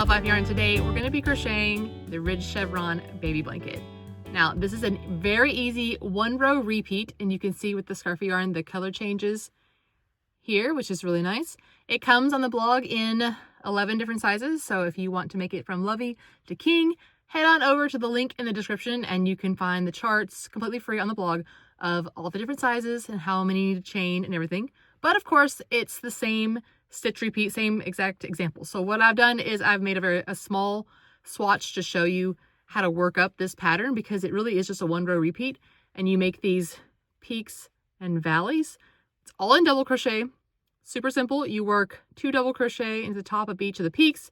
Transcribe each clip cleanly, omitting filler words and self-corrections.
Love Life Yarn. Today we're going to be crocheting the Ridge Chevron Baby Blanket. Now this is a very easy one row repeat, and you can see with the scarfy yarn the color changes here, which is really nice. It comes on the blog in 11 different sizes, so if you want to make it from lovey to king, head on over to the link in the description and you can find the charts completely free on the blog of all the different sizes and how many to chain and everything. But of course it's the same stitch repeat, same exact example. So what I've done is I've made a small swatch to show you how to work up this pattern, because it really is just a one row repeat and you make these peaks and valleys. It's all in double crochet, super simple. You work 2 double crochet into the top of each of the peaks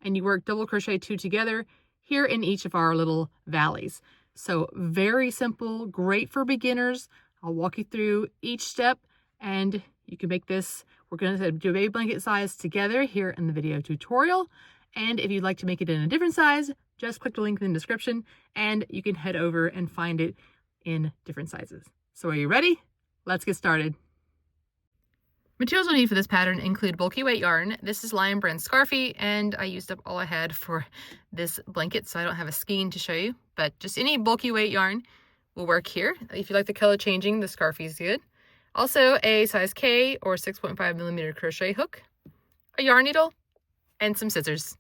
and you work double crochet 2 together here in each of our little valleys. So very simple, great for beginners. I'll walk you through each step and you can make this. We're going to do a baby blanket size together here in the video tutorial. And if you'd like to make it in a different size, just click the link in the description and you can head over and find it in different sizes. So are you ready? Let's get started. Materials we'll need for this pattern include bulky weight yarn. This is Lion Brand Scarfy, and I used up all I had for this blanket, so I don't have a skein to show you, but just any bulky weight yarn will work here. If you like the color changing, the Scarfy is good. Also a size K or 6.5mm crochet hook, a yarn needle, and some scissors.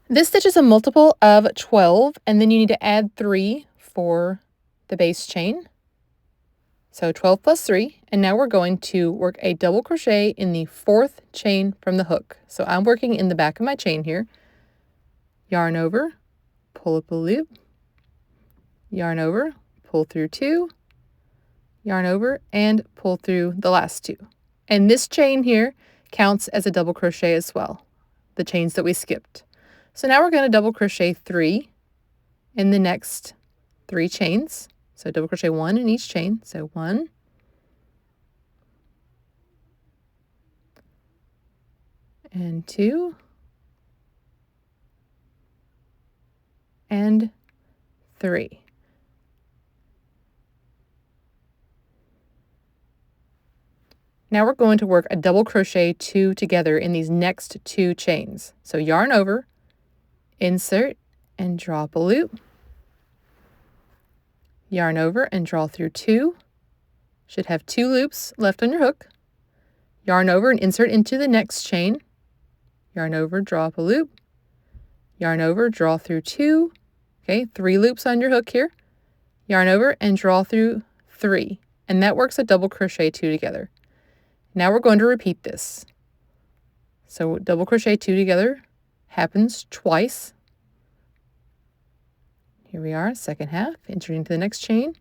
This stitch is a multiple of 12, and then you need to add 3 for the base chain. So 12 plus 3, and now we're going to work a double crochet in the 4th chain from the hook. So I'm working in the back of my chain here. Yarn over, pull up a loop, yarn over, pull through 2, yarn over, and pull through the last 2. And this chain here counts as a double crochet as well, the chains that we skipped. So now we're going to double crochet 3 in the next 3 chains. So double crochet 1 in each chain. So 1, and 2, and 3. Now we're going to work a double crochet 2 together in these next 2 chains. So yarn over, insert, and drop a loop. Yarn over and draw through 2. Should have 2 loops left on your hook. Yarn over and insert into the next chain. Yarn over, draw up a loop. Yarn over, draw through 2. Okay, 3 loops on your hook here. Yarn over and draw through 3. And that works a double crochet 2 together. Now we're going to repeat this. So double crochet 2 together happens twice. Here we are, second half, enter into the next chain,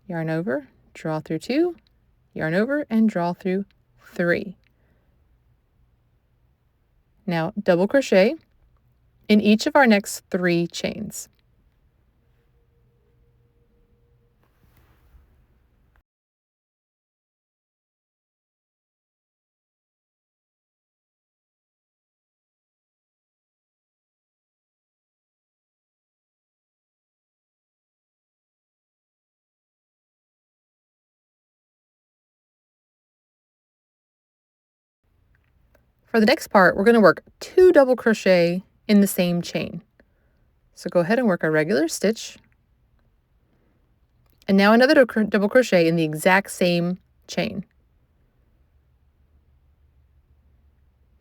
yarn over, draw through 2, yarn over, and draw through 3. Now double crochet in each of our next 3 chains. For the next part, we're going to work 2 double crochet in the same chain. So go ahead and work a regular stitch. And now another double crochet in the exact same chain.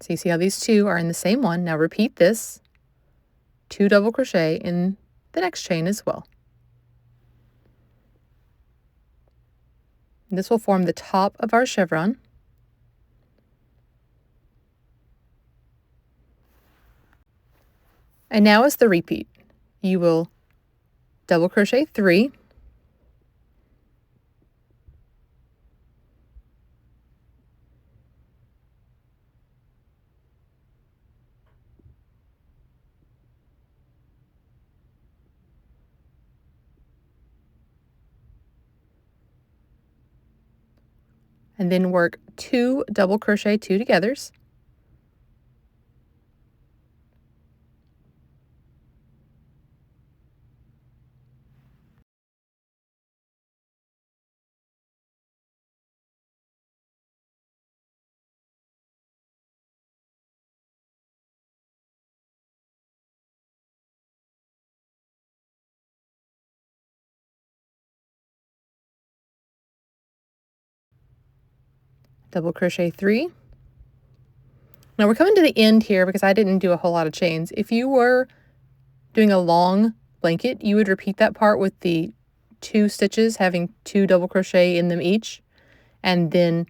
So you see how these 2 are in the same one. Now repeat this, 2 double crochet in the next chain as well. And this will form the top of our chevron. And now is the repeat. You will double crochet 3, and then work 2 double crochet 2 togethers. double crochet 3. Now we're coming to the end here because I didn't do a whole lot of chains. If you were doing a long blanket, you would repeat that part with the 2 stitches having 2 double crochet in them each, and then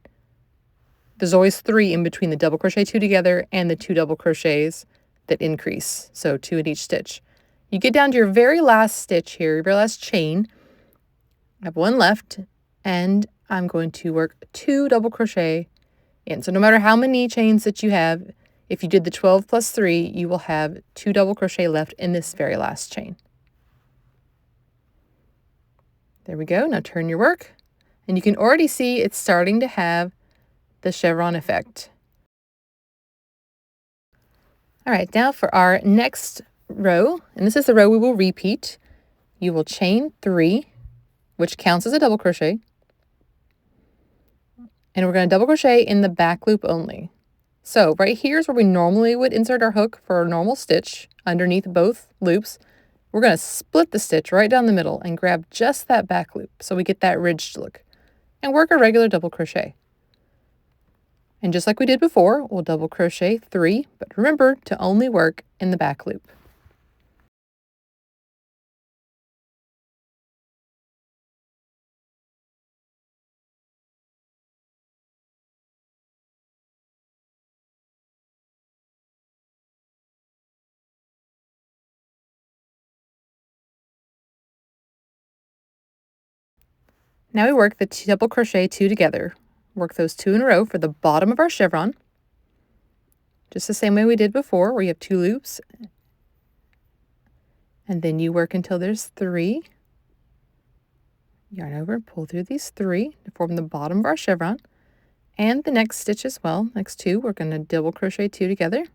there's always 3 in between the double crochet 2 together and the 2 double crochets that increase, so 2 in each stitch. You get down to your very last stitch here, your very last chain. I have 1 left, and I'm going to work 2 double crochet in. So no matter how many chains that you have, if you did the 12 plus 3, you will have 2 double crochet left in this very last chain. There we go. Now turn your work, and you can already see it's starting to have the chevron effect. All right, now for our next row, and this is the row we will repeat. You will chain 3, which counts as a double crochet, and we're going to double crochet in the back loop only. So right here is where we normally would insert our hook for a normal stitch underneath both loops. We're going to split the stitch right down the middle and grab just that back loop so we get that ridged look, and work a regular double crochet. And just like we did before, we'll double crochet 3, but remember to only work in the back loop. Now we work the double crochet 2 together. Work those 2 in a row for the bottom of our chevron, just the same way we did before, where you have 2 loops, and then you work until there's 3. Yarn over, pull through these 3 to form the bottom of our chevron, and the next stitch as well. Next 2, we're going to double crochet 2 together.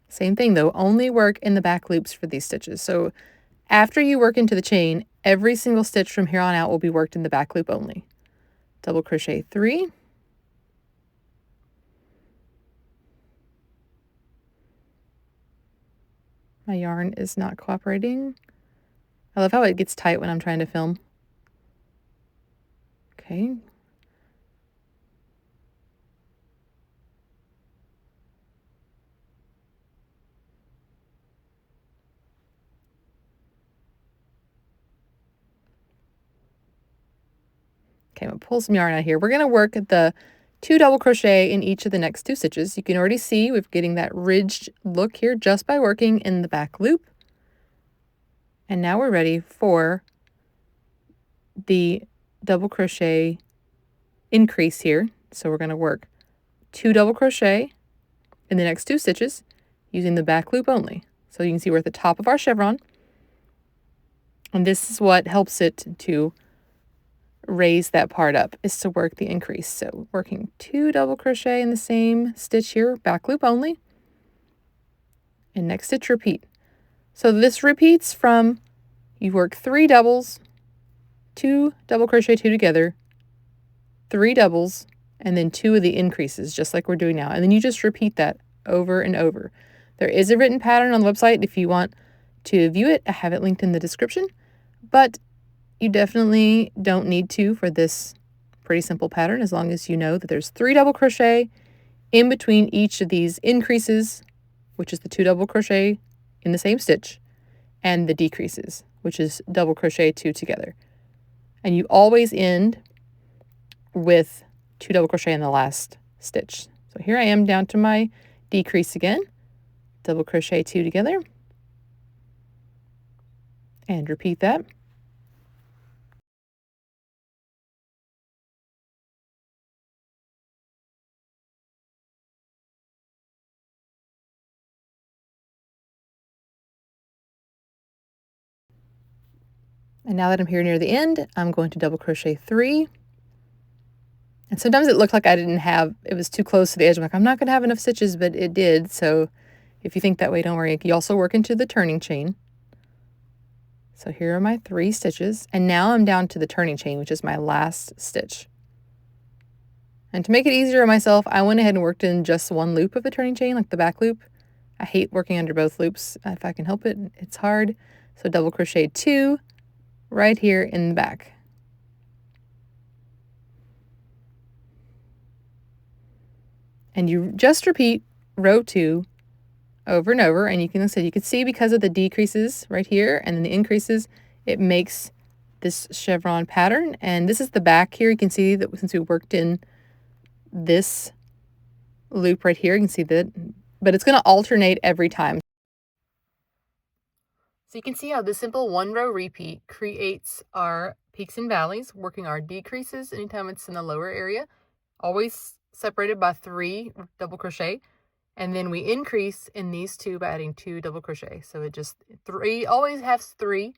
Same thing though, only work in the back loops for these stitches. So after you work into the chain, every single stitch from here on out will be worked in the back loop only. Double crochet 3. My yarn is not cooperating. I love how it gets tight when I'm trying to film. Okay. Okay, I'm going to pull some yarn out here. We're going to work the 2 double crochet in each of the next 2 stitches. You can already see we're getting that ridged look here just by working in the back loop. And now we're ready for the double crochet increase here. So we're going to work 2 double crochet in the next 2 stitches using the back loop only. So you can see we're at the top of our chevron, and this is what helps it to raise that part up, is to work the increase. So working 2 double crochet in the same stitch here, back loop only, and next stitch repeat. So this repeats from, you work 3 doubles, 2 double crochet 2 together, 3 doubles, and then 2 of the increases, just like we're doing now. And then you just repeat that over and over. There is a written pattern on the website if you want to view it. I have it linked in the description, but you definitely don't need to for this pretty simple pattern, as long as you know that there's 3 double crochet in between each of these increases, which is the 2 double crochet in the same stitch, and the decreases, which is double crochet 2 together. And you always end with 2 double crochet in the last stitch. So here I am down to my decrease again, double crochet 2 together, and repeat that. And now that I'm here near the end, I'm going to double crochet 3. And sometimes it looked like it was too close to the edge. I'm like, I'm not going to have enough stitches, but it did. So if you think that way, don't worry. You also work into the turning chain. So here are my 3 stitches. And now I'm down to the turning chain, which is my last stitch. And to make it easier on myself, I went ahead and worked in just 1 loop of the turning chain, like the back loop. I hate working under both loops. If I can help it, it's hard. So double crochet 2 right here in the back. And you just repeat row 2 over and over, and you can see because of the decreases right here and then the increases, it makes this chevron pattern. And this is the back here. You can see that since we worked in this loop right here, you can see that, but it's going to alternate every time. So you can see how this simple 1-row repeat creates our peaks and valleys, working our decreases anytime it's in the lower area, always separated by 3 double crochet. And then we increase in these 2 by adding 2 double crochet. So it just always has 3.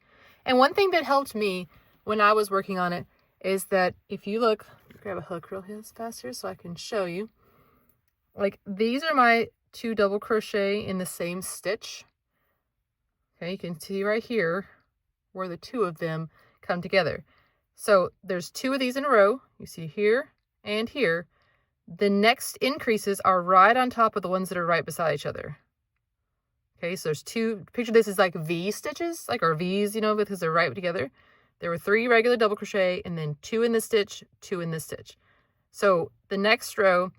And one thing that helped me when I was working on it is that if you look, grab a hook real fast here so I can show you. Like these are my 2 double crochet in the same stitch. Okay, you can see right here where the 2 of them come together. So there's 2 of these in a row. You see here and here. The next increases are right on top of the ones that are right beside each other. Okay, so there's 2, picture this as like V stitches, like our V's, you know, because they're right together. There were 3 regular double crochet and then 2 in this stitch, 2 in this stitch. So the next row,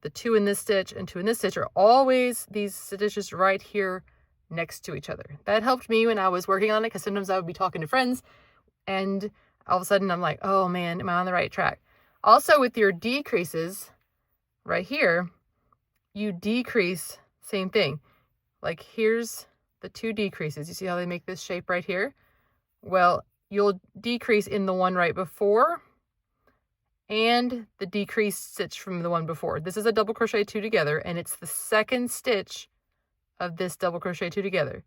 the 2 in this stitch and 2 in this stitch are always these stitches right here next to each other. That helped me when I was working on it, because sometimes I would be talking to friends and all of a sudden I'm like, oh man, am I on the right track? Also with your decreases right here, you decrease, same thing. Like here's the 2 decreases. You see how they make this shape right here? Well, you'll decrease in the one right before and the decreased stitch from the one before. This is a double crochet 2 together, and it's the second stitch of this double crochet 2 together.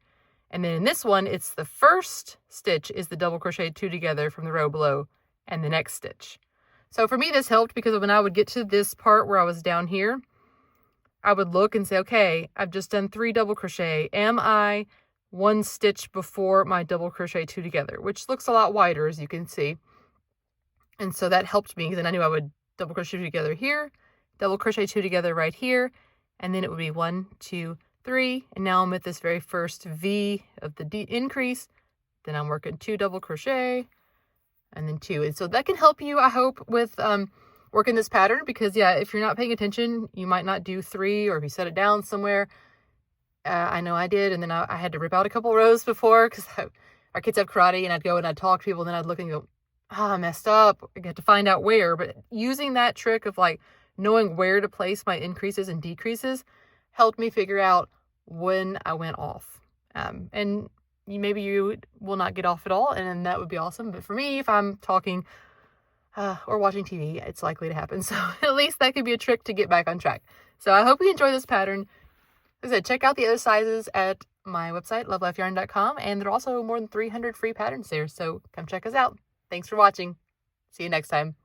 And then in this one, it's the first stitch is the double crochet 2 together from the row below and the next stitch. So for me, this helped because when I would get to this part where I was down here, I would look and say, okay, I've just done 3 double crochet. Am I 1 stitch before my double crochet 2 together, which looks a lot wider, as you can see. And so that helped me because then I knew I would double crochet 2 together here, double crochet 2 together right here, and then it would be 1, 2, 3. And now I'm at this very first V of the increase. Then I'm working 2 double crochet and then 2. And so that can help you, I hope, with working this pattern, because yeah, if you're not paying attention, you might not do 3, or if you set it down somewhere. I know I did, and then I had to rip out a couple rows before because our kids have karate, and I'd go and I'd talk to people, and then I'd look and go, I messed up. I had to find out where. But using that trick of like knowing where to place my increases and decreases helped me figure out when I went off. And maybe you will not get off at all, and that would be awesome. But for me, if I'm talking or watching TV, it's likely to happen. So at least that could be a trick to get back on track. So I hope you enjoy this pattern. As I said, check out the other sizes at my website, love.life.yarn.com, and there are also more than 300 free patterns there. So come check us out. Thanks for watching. See you next time.